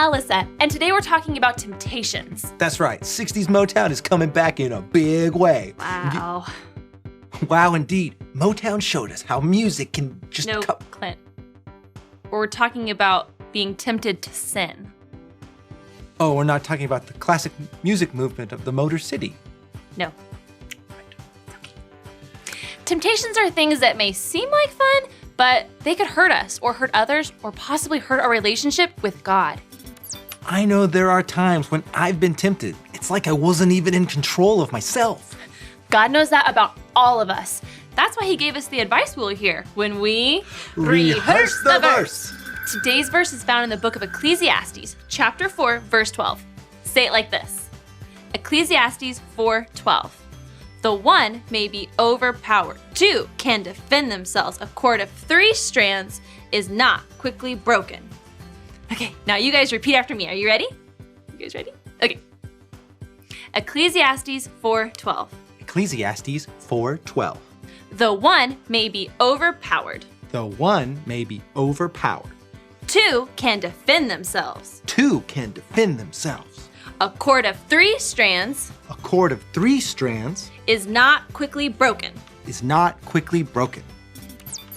Alyssa, and today we're talking about Temptations. That's right, 60s Motown is coming back in a big way. Wow. Wow, indeed. Motown showed us how music can just No, Clint. We're talking about being tempted to sin. Oh, we're not talking about the classic music movement of the Motor City. No. Okay. Temptations are things that may seem like fun, but they could hurt us or hurt others or possibly hurt our relationship with God. I know there are times when I've been tempted. It's like I wasn't even in control of myself. God knows that about all of us. That's why he gave us the advice wheel here when we Rehearse the verse. Today's verse is found in the book of Ecclesiastes, chapter 4, verse 12. Say it like this. Ecclesiastes 4:12. The one may be overpowered. Two can defend themselves. A cord of 3 strands is not quickly broken. Okay, now you guys repeat after me. Are you ready? You guys ready? Okay. Ecclesiastes 4:12. Ecclesiastes 4:12. The one may be overpowered. The one may be overpowered. 2 can defend themselves. 2 can defend themselves. A cord of 3 strands A cord of 3 strands is not quickly broken. is not quickly broken.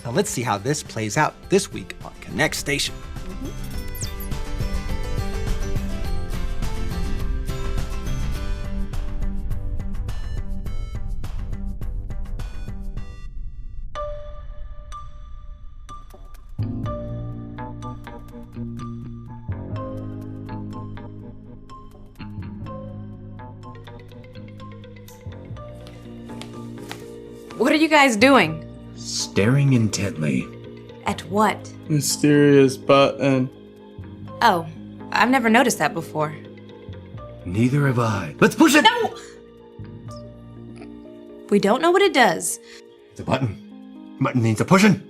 Now let's see how this plays out this week on Connect Station. What are you guys doing? Staring intently. At what? Mysterious button. Oh, I've never noticed that before. Neither have I. Let's push it! No! We don't know what it does. The button. Button needs a pushing.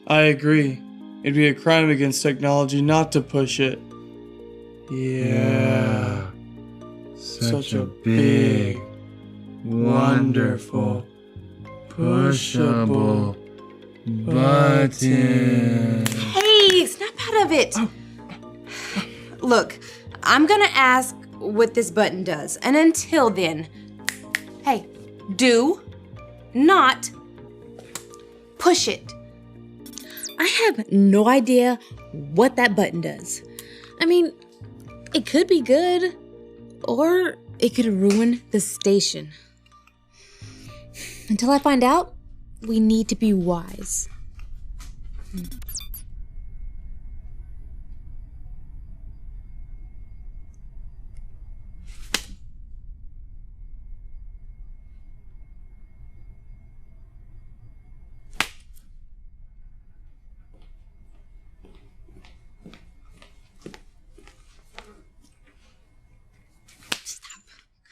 I agree. It'd be a crime against technology not to push it. Yeah. Such a big, wonderful, pushable button. Hey, snap out of it! Look, I'm gonna ask what this button does, and until then, hey, do not push it. I have no idea what that button does. I mean, it could be good, or it could ruin the station. Until I find out, we need to be wise.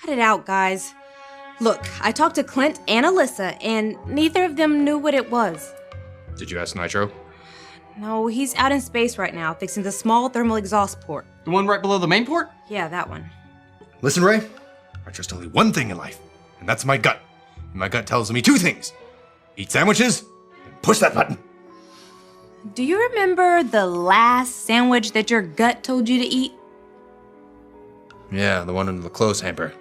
Cut it out, guys. Look, I talked to Clint and Alyssa, and neither of them knew what it was. Did you ask Nitro? No, he's out in space right now, fixing the small thermal exhaust port. The one right below the main port? Yeah, that one. Listen, Ray. I trust only one thing in life, and that's my gut. And my gut tells me 2 things. Eat sandwiches and push that button. Do you remember the last sandwich that your gut told you to eat? Yeah, the one in the clothes hamper.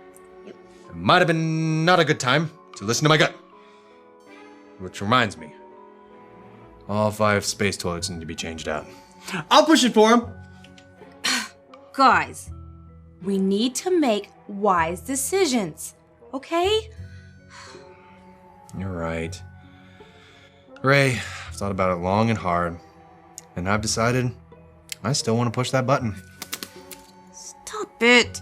It might have been not a good time to listen to my gut. Which reminds me, all 5 space toilets need to be changed out. I'll push it for him. Guys, we need to make wise decisions, okay? You're right. Ray, I've thought about it long and hard, and I've decided I still want to push that button. Stop it.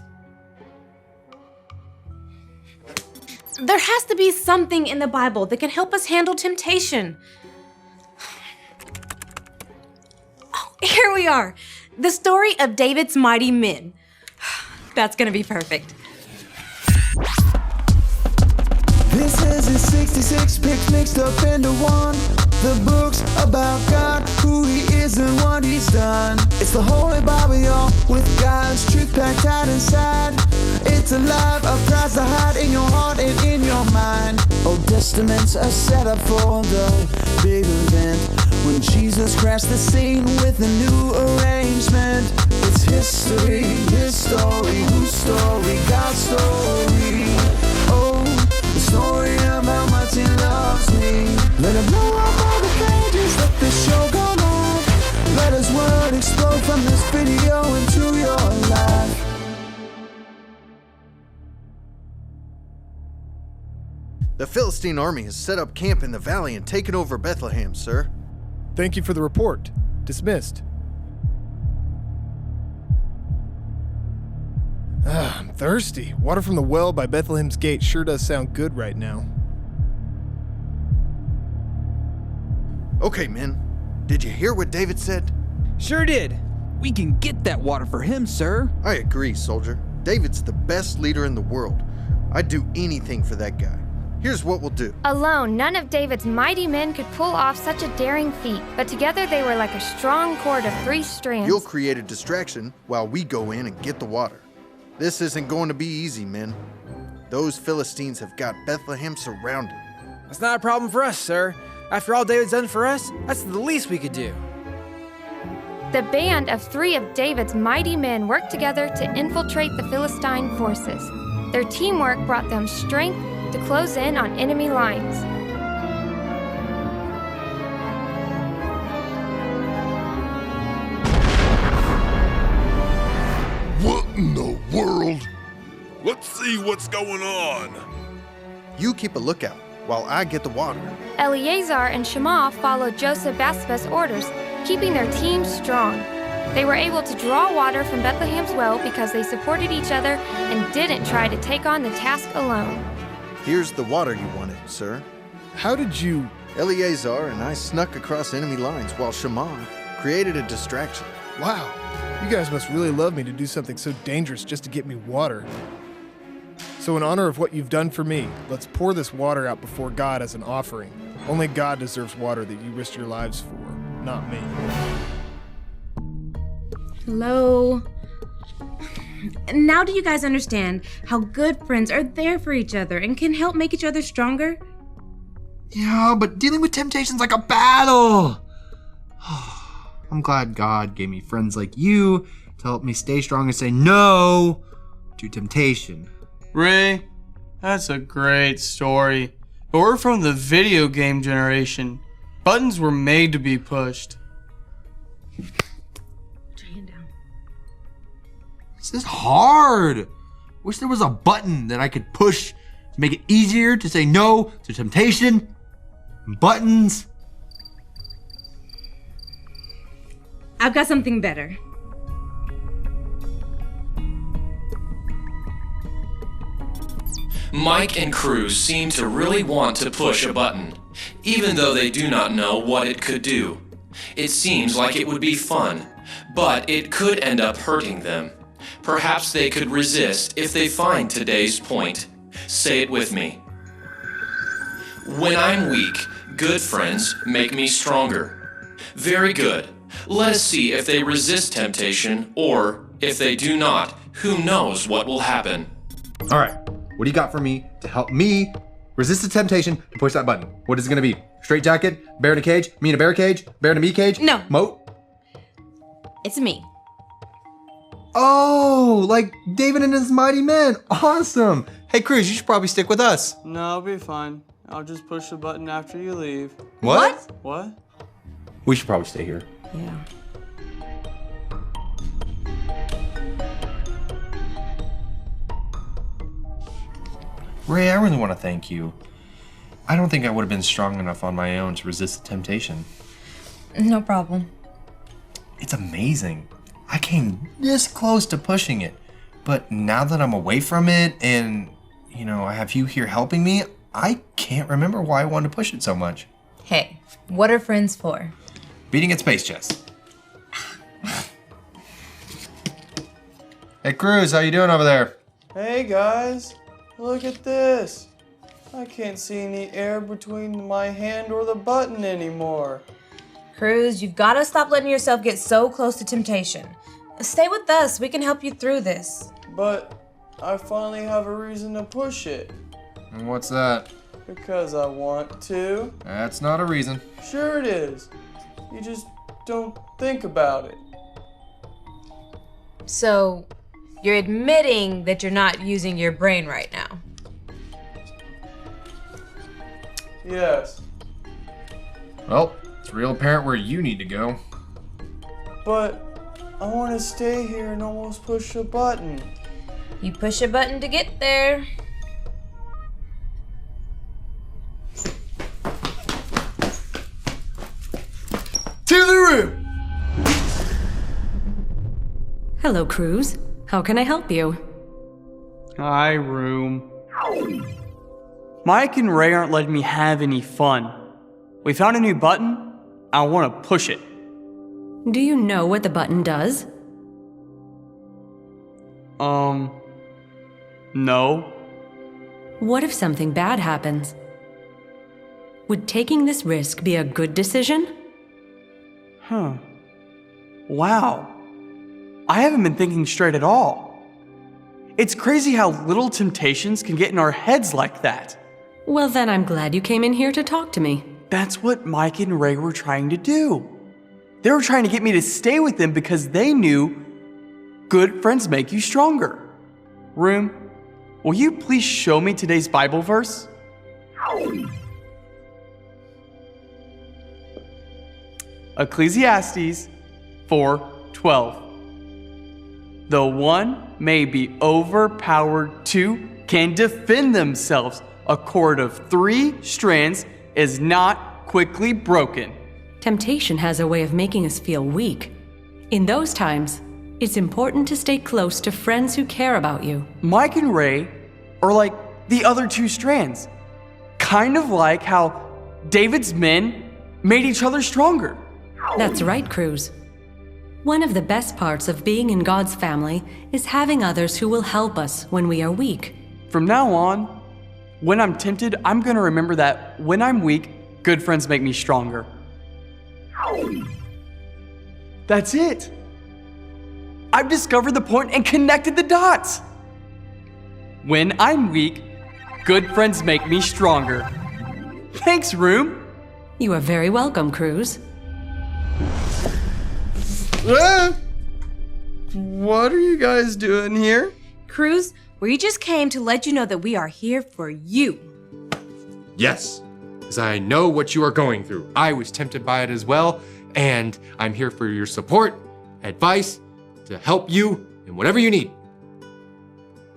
There has to be something in the Bible that can help us handle temptation. Oh, here we are. The story of David's mighty men. That's gonna be perfect. This is his 66 picks mixed up into one. The books about God, who he is and what he's done. It's the Holy Bible, y'all, with God's truth packed tight inside. It's alive, a prize to hide in your heart and in your mind. Old Testaments are set up for the big event. when Jesus crashed the scene with a new arrangement. It's history, his story, whose story, God's story. Oh, the story of how much he loves me. Let him blow up all the pages, let the show go on. Let his word explode from this video into your life. The Philistine army has set up camp in the valley and taken over Bethlehem, sir. Thank you for the report. Dismissed. I'm thirsty. Water from the well by Bethlehem's gate sure does sound good right now. Okay, men. Did you hear what David said? Sure did. We can get that water for him, sir. I agree, soldier. David's the best leader in the world. I'd do anything for that guy. Here's what we'll do. Alone, none of David's mighty men could pull off such a daring feat, but together they were like a strong cord of 3 strands. You'll create a distraction while we go in and get the water. This isn't going to be easy, men. Those Philistines have got Bethlehem surrounded. That's not a problem for us, sir. After all David's done for us, that's the least we could do. The band of 3 of David's mighty men worked together to infiltrate the Philistine forces. Their teamwork brought them strength to close in on enemy lines. What in the world? Let's see what's going on. You keep a lookout while I get the water. Eleazar and Shammah followed Joseph-Basshepeth's orders, keeping their team strong. They were able to draw water from Bethlehem's well because they supported each other and didn't try to take on the task alone. Here's the water you wanted, sir. How did you... Eleazar and I snuck across enemy lines while Shammah created a distraction. Wow. You guys must really love me to do something so dangerous just to get me water. So in honor of what you've done for me, let's pour this water out before God as an offering. Only God deserves water that you risked your lives for, not me. Hello? Now do you guys understand how good friends are there for each other and can help make each other stronger? Yeah, but dealing with temptation's like a battle. I'm glad God gave me friends like you to help me stay strong and say no to temptation. Ray, that's a great story. But we're from the video game generation. Buttons were made to be pushed. This is hard. Wish there was a button that I could push to make it easier to say no to temptation. Buttons. I've got something better. Mike and Cruz seem to really want to push a button, even though they do not know what it could do. It seems like it would be fun, but it could end up hurting them. Perhaps they could resist if they find today's point. Say it with me. When I'm weak, good friends make me stronger. Very good. Let us see if they resist temptation, or if they do not, who knows what will happen. All right, what do you got for me to help me resist the temptation to push that button? What is it gonna be? Straight jacket? Bear in a cage? Me in a bear cage? Bear in a me cage? No. Moat? It's me. Oh, like David and his mighty men. Awesome. Hey, Cruz, you should probably stick with us. No, I'll be fine. I'll just push the button after you leave. What? What? We should probably stay here. Yeah. Ray, I really want to thank you. I don't think I would have been strong enough on my own to resist the temptation. No problem. It's amazing. I came this close to pushing it, but now that I'm away from it and, I have you here helping me, I can't remember why I wanted to push it so much. Hey, what are friends for? Beating at space chess. Hey, Cruz, how you doing over there? Hey guys, look at this. I can't see any air between my hand or the button anymore. Cruz, you've got to stop letting yourself get so close to temptation. Stay with us. We can help you through this. But I finally have a reason to push it. And what's that? Because I want to. That's not a reason. Sure it is. You just don't think about it. So, you're admitting that you're not using your brain right now. Yes. Well, it's real apparent where you need to go. But I want to stay here and almost push a button. You push a button to get there. To the room! Hello, Cruz. How can I help you? Hi, room. Mike and Ray aren't letting me have any fun. We found a new button. I want to push it. Do you know what the button does? No. What if something bad happens? Would taking this risk be a good decision? Huh. Wow. I haven't been thinking straight at all. It's crazy how little temptations can get in our heads like that. Well, then I'm glad you came in here to talk to me. That's what Mike and Ray were trying to do. They were trying to get me to stay with them because they knew good friends make you stronger. Room, will you please show me today's Bible verse? Ecclesiastes 4:12. Though one may be overpowered, two can defend themselves. A cord of 3 strands is not quickly broken. Temptation has a way of making us feel weak. In those times, it's important to stay close to friends who care about you. Mike and Ray are like the other 2 strands. Kind of like how David's men made each other stronger. That's right, Cruz. One of the best parts of being in God's family is having others who will help us when we are weak. From now on, when I'm tempted, I'm going to remember that when I'm weak, good friends make me stronger. That's it. I've discovered the point and connected the dots. When I'm weak, good friends make me stronger. Thanks, Room. You are very welcome, Cruz. What are you guys doing here? Cruz, we just came to let you know that we are here for you. Yes, because I know what you are going through. I was tempted by it as well, and I'm here for your support, advice, to help you in whatever you need.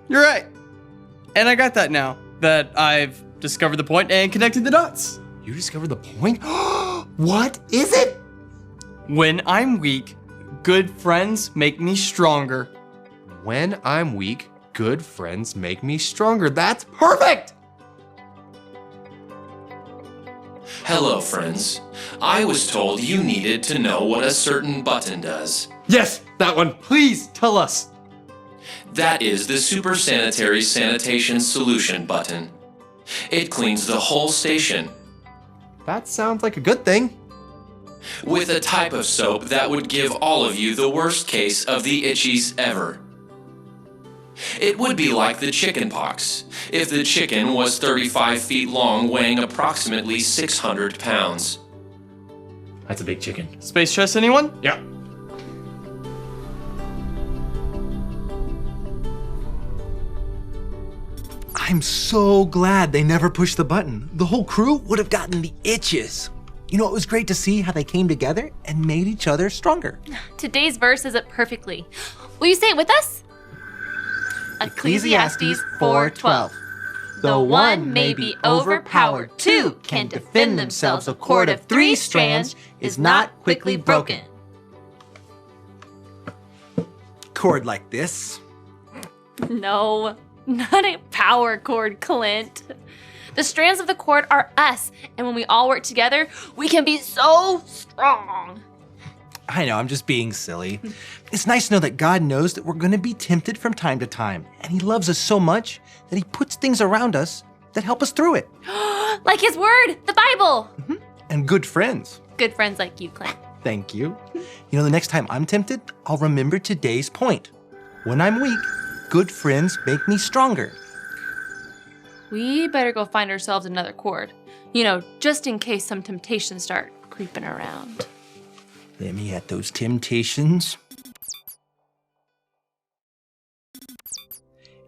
You're right. And I got that now, that I've discovered the point and connected the dots. You discovered the point? What is it? When I'm weak, good friends make me stronger. When I'm weak, good friends make me stronger. That's perfect! Hello, friends. I was told you needed to know what a certain button does. Yes, that one. Please tell us. That is the Super Sanitary Sanitation Solution button. It cleans the whole station. That sounds like a good thing. With a type of soap that would give all of you the worst case of the itchies ever. It would be like the chicken pox, if the chicken was 35 feet long, weighing approximately 600 pounds. That's a big chicken. Space chest, anyone? Yeah. I'm so glad they never pushed the button. The whole crew would have gotten the itches. You know, it was great to see how they came together and made each other stronger. Today's verse says it perfectly. Will you say it with us? Ecclesiastes 4:12. Though one may be overpowered, two can defend themselves. A cord of 3 strands is not quickly broken. Cord like this. No, not a power cord, Clint. The strands of the cord are us, and when we all work together, we can be so strong. I know, I'm just being silly. It's nice to know that God knows that we're going to be tempted from time to time, and He loves us so much that He puts things around us that help us through it. Like His Word, the Bible. And good friends. Good friends like you, Clint. Thank you. You know, the next time I'm tempted, I'll remember today's point. When I'm weak, good friends make me stronger. We better go find ourselves another cord. You know, just in case some temptations start creeping around. Let me at those temptations.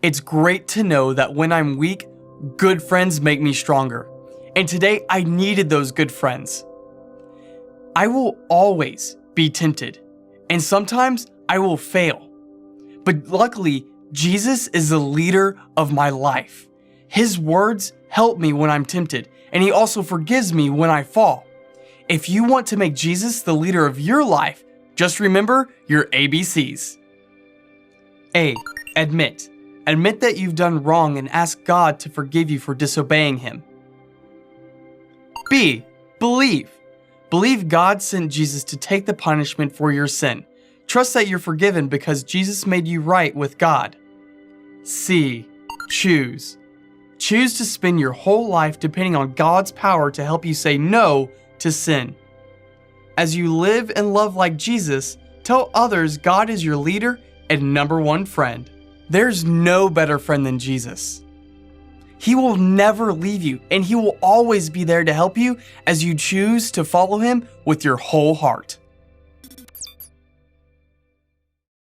It's great to know that when I'm weak, good friends make me stronger. And today I needed those good friends. I will always be tempted, and sometimes I will fail. But luckily, Jesus is the leader of my life. His words help me when I'm tempted, and he also forgives me when I fall. If you want to make Jesus the leader of your life, just remember your ABCs. A. Admit. Admit that you've done wrong and ask God to forgive you for disobeying him. B. Believe. Believe God sent Jesus to take the punishment for your sin. Trust that you're forgiven because Jesus made you right with God. C. Choose. Choose to spend your whole life depending on God's power to help you say no to sin. As you live and love like Jesus, tell others God is your leader and number one friend. There's no better friend than Jesus. He will never leave you, and he will always be there to help you as you choose to follow him with your whole heart.